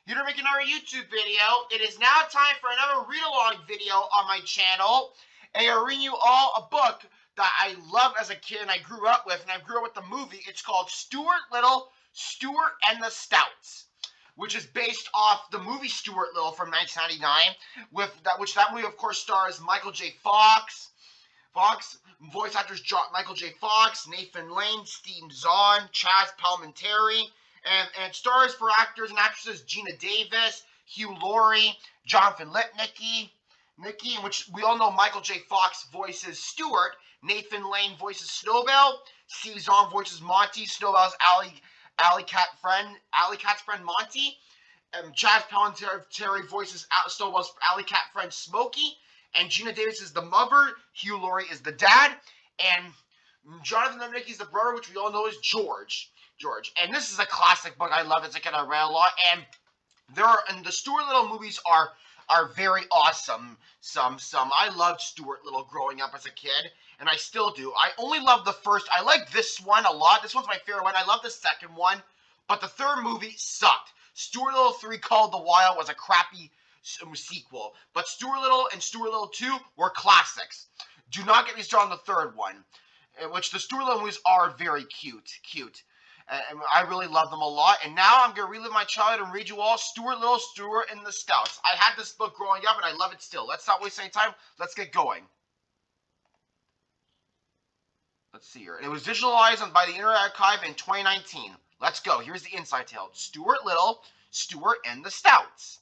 Here to make another YouTube video. It is now time for another read-along video on my channel. And I'll read you all a book that I loved as a kid and I grew up with. And I grew up with the movie. It's called Stuart Little, Stuart and the Stouts, which is based off the movie Stuart Little from 1999, which movie of course stars Michael J. Fox, voice actors Michael J. Fox, Nathan Lane, Steve Zahn, Chaz Palminteri, and it stars for actors and actresses Gina Davis, Hugh Laurie, Jonathan Lipnicki, in which we all know Michael J. Fox voices Stuart, Nathan Lane voices Snowbell, Steve Zahn voices Monty, Snowbell's Alley Cat's friend Monty, and Chaz Palminteri voices Snowbell's Alley Cat friend Smokey, and Gina Davis is the mother, Hugh Laurie is the dad, and Jonathan Lipnicki is the brother, which we all know is George. And this is a classic book. I love it. It's a kind of read a lot, and the Stuart Little movies are very awesome. I loved Stuart Little growing up as a kid, and I still do. I only love the first. I like this one a lot. This one's my favorite one. I love the second one, but the third movie sucked. Stuart Little 3 Called the Wild was a crappy sequel, but Stuart Little and Stuart Little 2 were classics. Do not get me started on the third one, which the Stuart Little movies are very cute. And I really love them a lot. And now I'm going to relive my childhood and read you all Stuart Little, Stuart and the Stouts. I had this book growing up and I love it still. Let's not waste any time. Let's get going. Let's see here. It was visualized by the Internet Archive in 2019. Let's go. Here's the inside tale. Stuart Little, Stuart and the Stouts.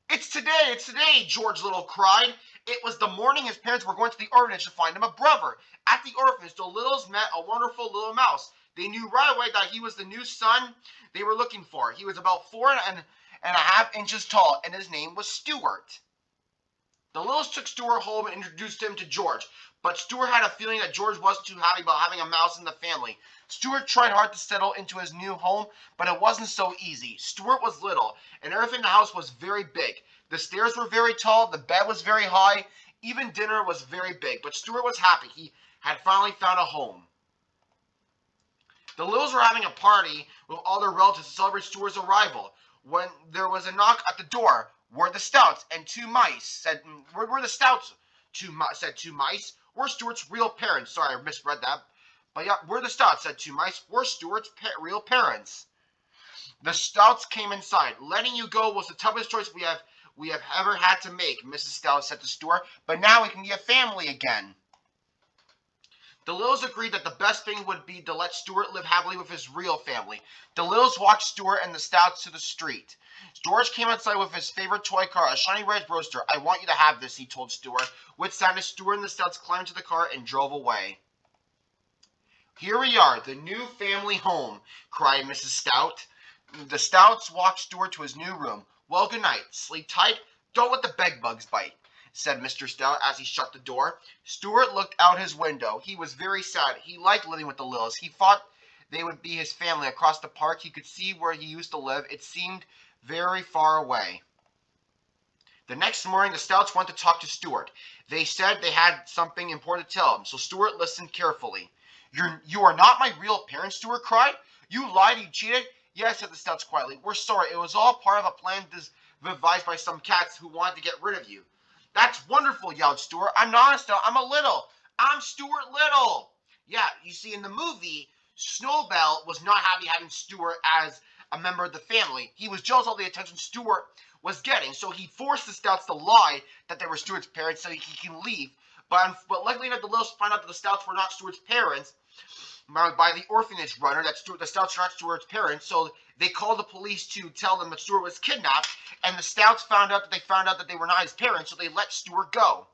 It's today, George Little cried. It was the morning his parents were going to the orphanage to find him a brother. At the orphanage, the Littles met a wonderful little mouse. They knew right away that he was the new son they were looking for. He was about 4.5 inches tall, and his name was Stuart. The Littles took Stuart home and introduced him to George, but Stuart had a feeling that George wasn't too happy about having a mouse in the family. Stuart tried hard to settle into his new home, but it wasn't so easy. Stuart was little, and everything in the house was very big. The stairs were very tall, the bed was very high, even dinner was very big, but Stuart was happy. He had finally found a home. The Littles were having a party with all their relatives to celebrate Stuart's arrival when there was a knock at the door. We're the Stouts, and two mice said, we're the Stouts, said two mice. We're Stuart's real parents. Sorry, I misread that. But yeah, we're the Stouts, said two mice. We're Stuart's real parents. The Stouts came inside. Letting you go was the toughest choice we have ever had to make, Mrs. Stout said to Stuart, but now we can be a family again. The Littles agreed that the best thing would be to let Stuart live happily with his real family. The Littles walked Stuart and the Stouts to the street. George came outside with his favorite toy car, a shiny red roadster. I want you to have this, he told Stuart. With sadness, Stuart and the Stouts climbed into the car and drove away. Here we are, the new family home, cried Mrs. Stout. The Stouts walked Stuart to his new room. Well, good night. Sleep tight. Don't let the bed bugs bite, said Mr. Stout as he shut the door. Stuart looked out his window. He was very sad. He liked living with the Littles. He thought they would be his family. Across the park, he could see where he used to live. It seemed very far away. The next morning, the Stouts went to talk to Stuart. They said they had something important to tell him, so Stuart listened carefully. You are not my real parents, Stuart cried. You lied, you cheated. Yes, said the Stouts quietly. We're sorry. It was all part of a plan devised by some cats who wanted to get rid of you. That's wonderful, yelled Stuart. I'm not a Stout. I'm Stuart Little. Yeah, you see, in the movie, Snowbell was not happy having Stuart as a member of the family. He was jealous of the attention Stuart was getting, so he forced the Stouts to lie that they were Stuart's parents so he can leave. But luckily enough, the Littles found out that the Stouts were not Stuart's parents by the orphanage runner, that the Stouts are not Stuart's parents, so they called the police to tell them that Stuart was kidnapped, and the Stouts found out that they were not his parents, so they let Stuart go.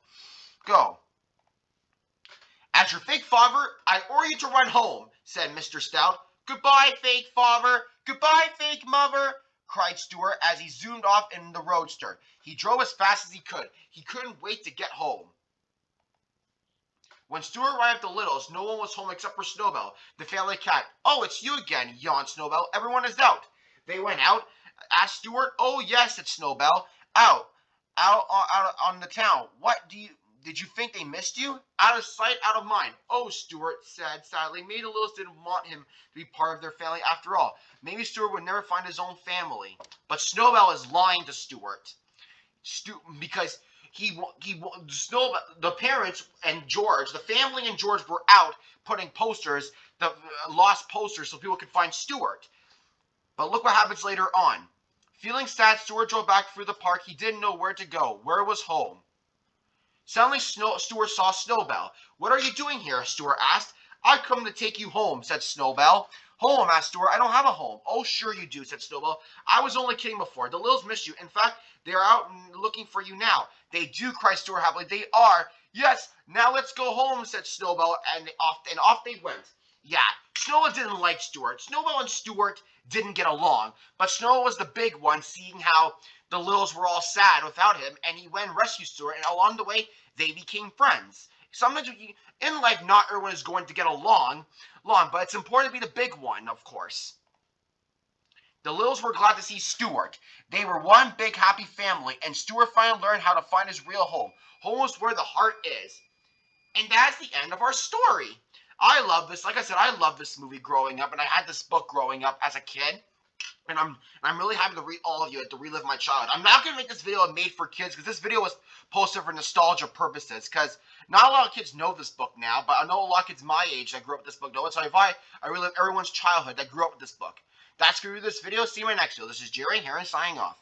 As your fake father, I order you to run home, said Mr. Stout. Goodbye, fake father. Goodbye, fake mother, cried Stuart as he zoomed off in the roadster. He drove as fast as he could. He couldn't wait to get home. When Stuart arrived at the Littles, no one was home except for Snowbell, the family cat. Oh, it's you again, yawned Snowbell. Everyone is out. They went out, asked Stuart. Oh, yes, said Snowbell. Out on the town. What do Did you think they missed you? Out of sight, out of mind. Oh, Stuart said sadly. Maybe the Littles didn't want him to be part of their family after all. Maybe Stuart would never find his own family. But Snowbell is lying to Stuart. Because Snowbell, the parents and George, the family and George were out putting posters, the lost posters, so people could find Stuart. But look what happens later on. Feeling sad, Stuart drove back through the park. He didn't know where to go. Where was home? Suddenly, Stuart saw Snowbell. What are you doing here? Stuart asked. I've come to take you home, said Snowbell. Home? Asked Stuart. I don't have a home. Oh, sure you do, said Snowbell. I was only kidding before. The Littles miss you. In fact, they are out looking for you now. They do, cried Stuart happily. They are. Yes, now let's go home, said Snowbell, and off they went. Yeah, Snowbell didn't like Stuart. Snowbell and Stuart didn't get along, but Snowbell was the big one, seeing how the Littles were all sad without him, and he went and rescued Stuart, and along the way, they became friends. Sometimes in life, not everyone is going to get along, but it's important to be the big one, of course. The Littles were glad to see Stuart. They were one big happy family, and Stuart finally learned how to find his real home. Home is where the heart is. And that's the end of our story. I love this. Like I said, I love this movie growing up, and I had this book growing up as a kid. And I'm really happy to read all of you to relive my childhood. I'm not going to make this video made for kids because this video was posted for nostalgia purposes. Because not a lot of kids know this book now, but I know a lot of kids my age that grew up with this book know it. So I relive everyone's childhood that grew up with this book. That's going to be this video. See you in my next video. This is Jerry Heron signing off.